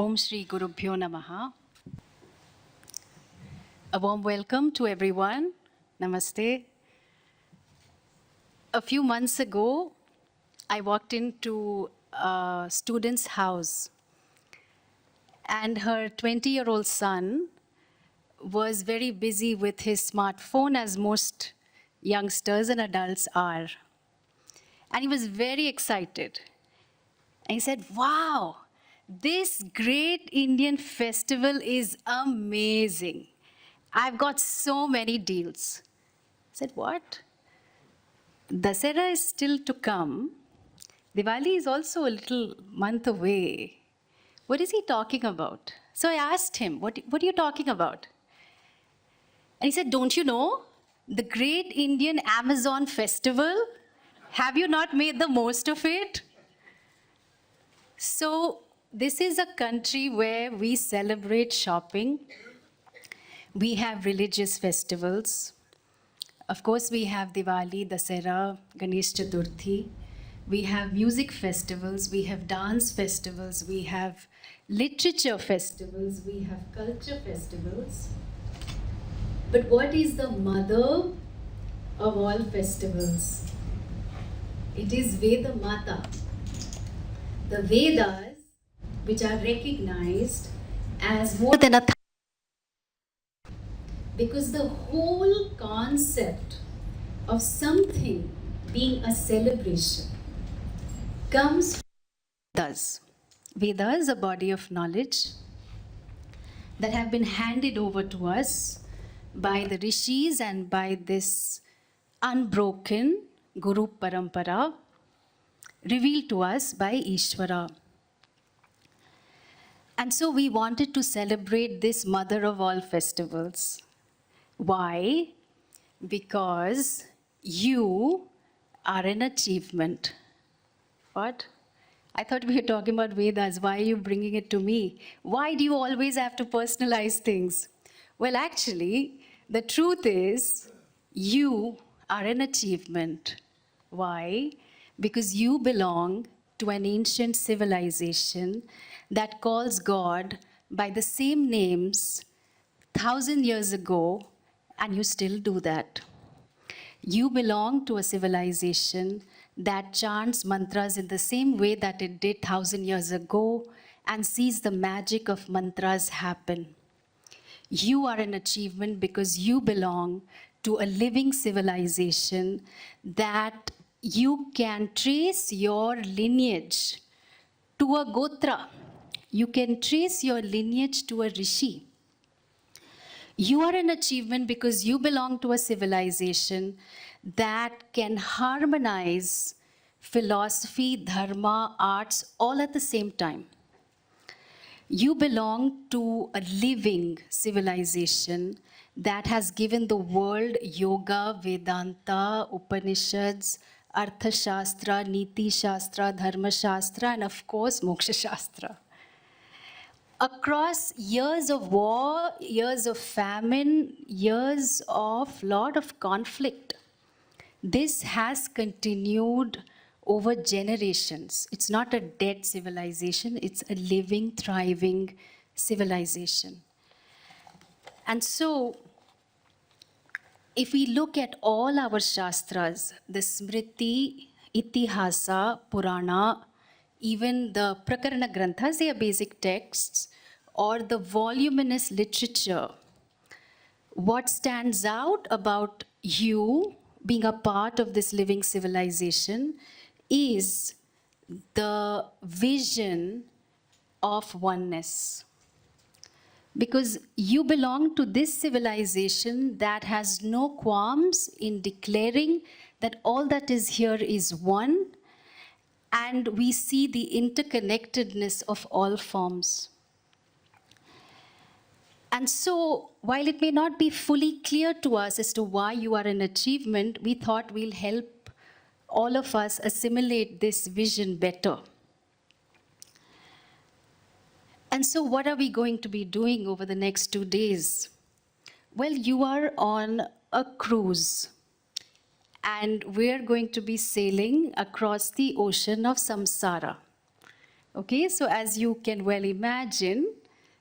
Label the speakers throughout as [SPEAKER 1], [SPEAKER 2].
[SPEAKER 1] Om Shri Gurubhyo Namaha. A warm welcome to everyone. Namaste. A few months ago, I walked into a student's house, and her 20-year-old son was very busy with his smartphone, as most youngsters and adults are. And he was very excited. And he said, "Wow, this great Indian festival is amazing. I've got so many deals." I said, "What? Dasera is still to come. Diwali is also a little month away. What is he talking about?" So I asked him, what are you talking about? And he said, "Don't you know the great Indian Amazon festival? Have you not made the most of it?" So this is a country where we celebrate shopping. We have religious festivals. Of course, we have Diwali, Dasera, Ganesh Chaturthi. We have music festivals. We have dance festivals. We have literature festivals. We have culture festivals. But what is the mother of all festivals? It is Veda-mata. The Vedas, which are recognized as more than because the whole concept of something being a celebration comes from Vedas. Veda is a body of knowledge that have been handed over to us by the rishis and by this unbroken Guru Parampara, revealed to us by Ishvara. And so we wanted to celebrate this mother of all festivals. Why? Because you are an achievement. What? I thought we were talking about Vedas. Why are you bringing it to me? Why do you always have to personalize things? Well, actually, the truth is, you are an achievement. Why? Because you belong to an ancient civilization that calls God by the same names 1,000 years ago, and you still do that. You belong to a civilization that chants mantras in the same way that it did 1,000 years ago and sees the magic of mantras happen. You are an achievement because you belong to a living civilization that you can trace your lineage to a gotra. You can trace your lineage to a rishi. You are an achievement because you belong to a civilization that can harmonize philosophy, dharma, arts, all at the same time. You belong to a living civilization that has given the world yoga, Vedanta, Upanishads, Artha Shastra, Niti Shastra, Dharma Shastra, and of course, Moksha Shastra. Across years of war, years of famine, years of lot of conflict, this has continued over generations. It's not a dead civilization, it's a living, thriving civilization. And so, if we look at all our Shastras, the Smriti, Itihasa, Purana, even the Prakarana Granthas, they are basic texts, or the voluminous literature, what stands out about you being a part of this living civilization is the vision of oneness. Because you belong to this civilization that has no qualms in declaring that all that is here is one, and we see the interconnectedness of all forms. And so, while it may not be fully clear to us as to why you are an achievement, we thought we'll help all of us assimilate this vision better. And so what are we going to be doing over the next 2 days? Well, you are on a cruise, and we're going to be sailing across the ocean of samsara. Okay, so as you can well imagine,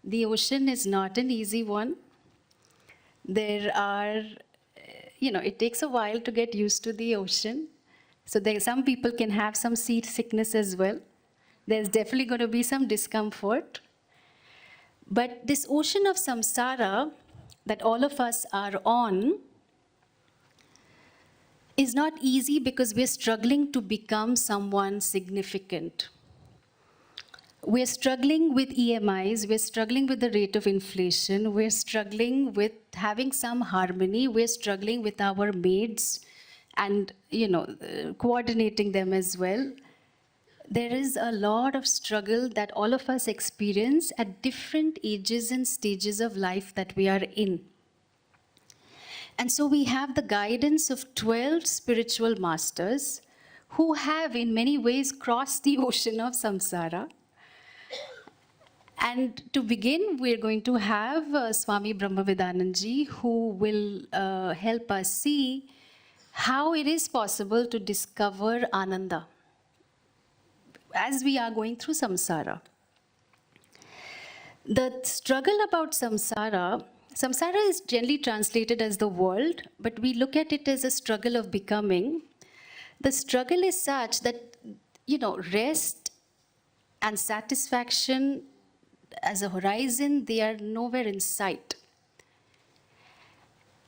[SPEAKER 1] the ocean is not an easy one. There are, it takes a while to get used to the ocean. So some people can have some sea sickness as well. There's definitely going to be some discomfort. But this ocean of samsara that all of us are on is not easy because we're struggling to become someone significant. We're struggling with EMIs, we're struggling with the rate of inflation, we're struggling with having some harmony, we're struggling with our maids and, coordinating them as well. There is a lot of struggle that all of us experience at different ages and stages of life that we are in. And so we have the guidance of 12 spiritual masters who have in many ways crossed the ocean of samsara. And to begin, we're going to have Swami Brahmavedananji, who will help us see how it is possible to discover Ananda as we are going through samsara. The struggle about samsara is generally translated as the world, but we look at it as a struggle of becoming. The struggle is such that, rest and satisfaction as a horizon, they are nowhere in sight.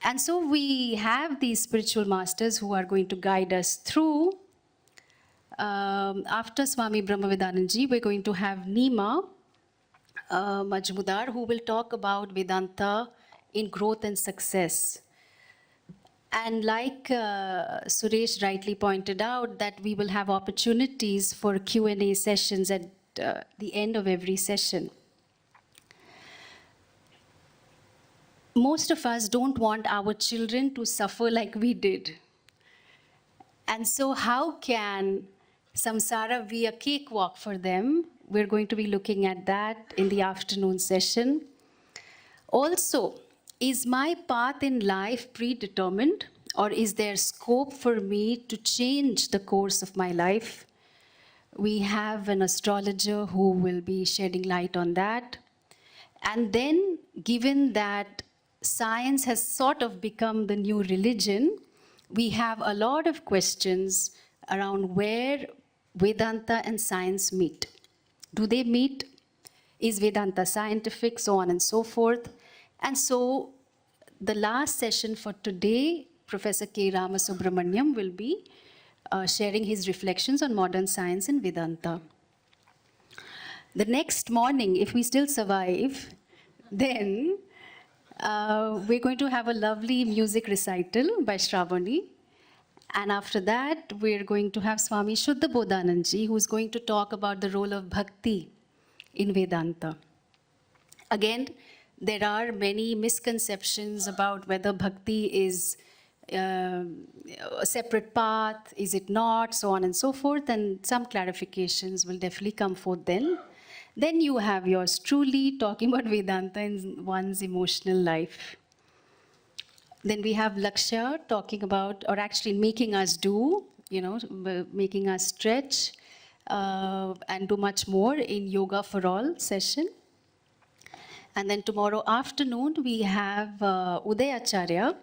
[SPEAKER 1] And so we have these spiritual masters who are going to guide us through. After Swami Brahmavedananji, we're going to have Nima Majmudar, who will talk about Vedanta in growth and success. And like Suresh rightly pointed out, that we will have opportunities for Q&A sessions at the end of every session. Most of us don't want our children to suffer like we did. And so how can samsara be a cakewalk for them? We're going to be looking at that in the afternoon session. Also, is my path in life predetermined, or is there scope for me to change the course of my life? We have an astrologer who will be shedding light on that. And then, given that science has sort of become the new religion, we have a lot of questions around where Vedanta and science meet. Do they meet? Is Vedanta scientific? So on and so forth. And so the last session for today, Professor K. Ramasubramaniam will be sharing his reflections on modern science and Vedanta. The next morning, if we still survive, then we're going to have a lovely music recital by Shravani. And after that, we're going to have Swami Shuddha Bodhananji, who's going to talk about the role of bhakti in Vedanta. Again, there are many misconceptions about whether bhakti is a separate path, is it not, so on and so forth, and some clarifications will definitely come forth then. Then you have yours truly talking about Vedanta in one's emotional life. Then we have Lakshya talking about, or actually making us do, making us stretch and do much more in Yoga for All session. And then tomorrow afternoon, we have Udayacharya,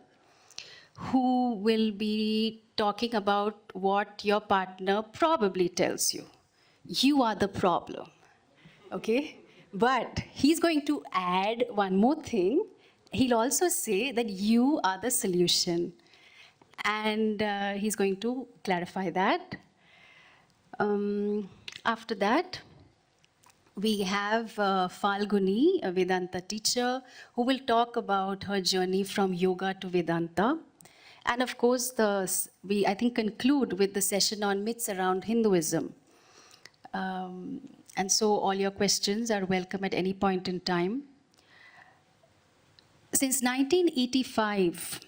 [SPEAKER 1] who will be talking about what your partner probably tells you. You are the problem. Okay? But he's going to add one more thing. He'll also say that you are the solution. And he's going to clarify that. After that, we have Falguni, a Vedanta teacher, who will talk about her journey from yoga to Vedanta. And of course, we, I think, conclude with the session on myths around Hinduism. And so all your questions are welcome at any point in time. Since 1985,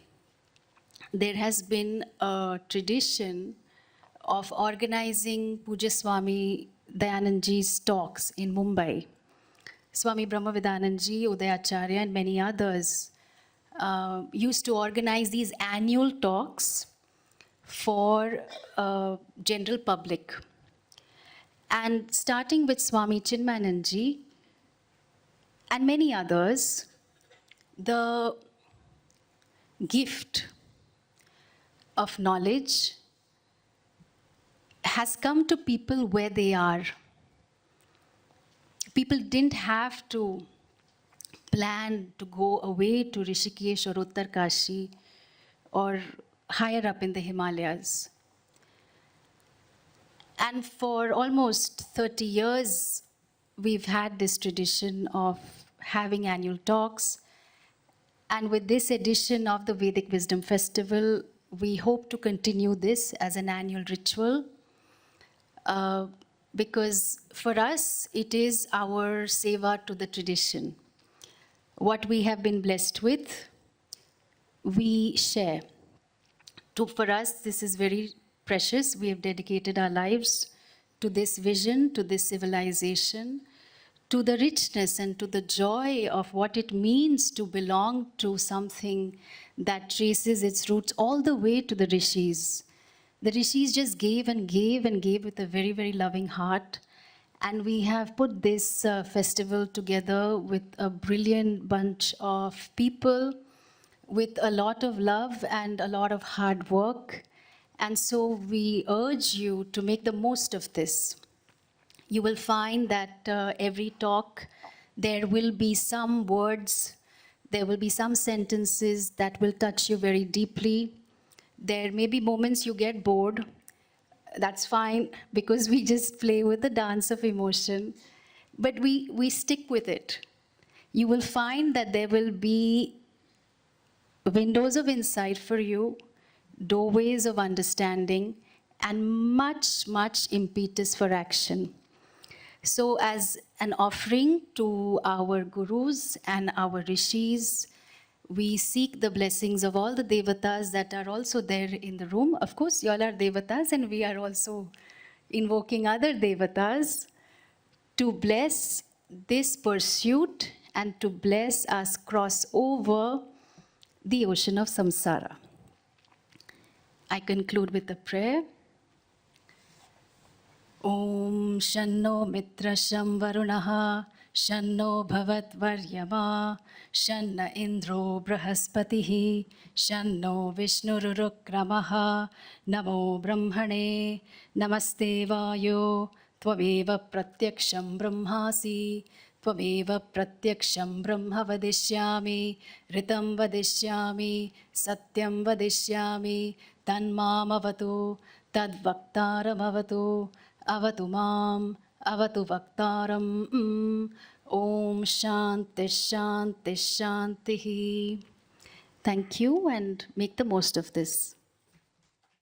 [SPEAKER 1] there has been a tradition of organizing Pujya Swami Dayananda's talks in Mumbai. Swami Brahmavedananji, Udayacharya, and many others used to organize these annual talks for general public. And starting with Swami Chinmayananji and many others, the gift of knowledge has come to people where they are. People didn't have to plan to go away to Rishikesh or Uttarkashi or higher up in the Himalayas. And for almost 30 years, we've had this tradition of having annual talks. And with this edition of the Vedic Wisdom Festival, we hope to continue this as an annual ritual. Because for us, it is our seva to the tradition. What we have been blessed with, we share. For us, this is very precious. We have dedicated our lives to this vision, to this civilization, to the richness and to the joy of what it means to belong to something that traces its roots all the way to the rishis. The rishis just gave and gave and gave with a very, very loving heart. And we have put this festival together with a brilliant bunch of people, with a lot of love and a lot of hard work. And so we urge you to make the most of this. You will find that every talk, there will be some words, there will be some sentences that will touch you very deeply. There may be moments you get bored. That's fine, because we just play with the dance of emotion. But we stick with it. You will find that there will be windows of insight for you, doorways of understanding, and much, much impetus for action. So as an offering to our gurus and our rishis, we seek the blessings of all the devatas that are also there in the room. Of course, you all are devatas, and we are also invoking other devatas to bless this pursuit and to bless us cross over the ocean of samsara. I conclude with a prayer. Om Shanno Mitra Sham Varunaha Shanno Bhavat Varyama Shanna Indro Brahaspatihi Shanno Vishnurukramaha Namo Brahmane Namaste Vayo Tvameva Pratyaksham Brahmasi Tvameva Pratyaksham Brahma Vadishyami Ritam Vadishyami Satyam Vadishyami Tanmam Avatu Tadvaktaram Avatu Avatu Mam Avatu Vaktaram. Om Shanti Shanti Shanti. Thank you, and make the most of this.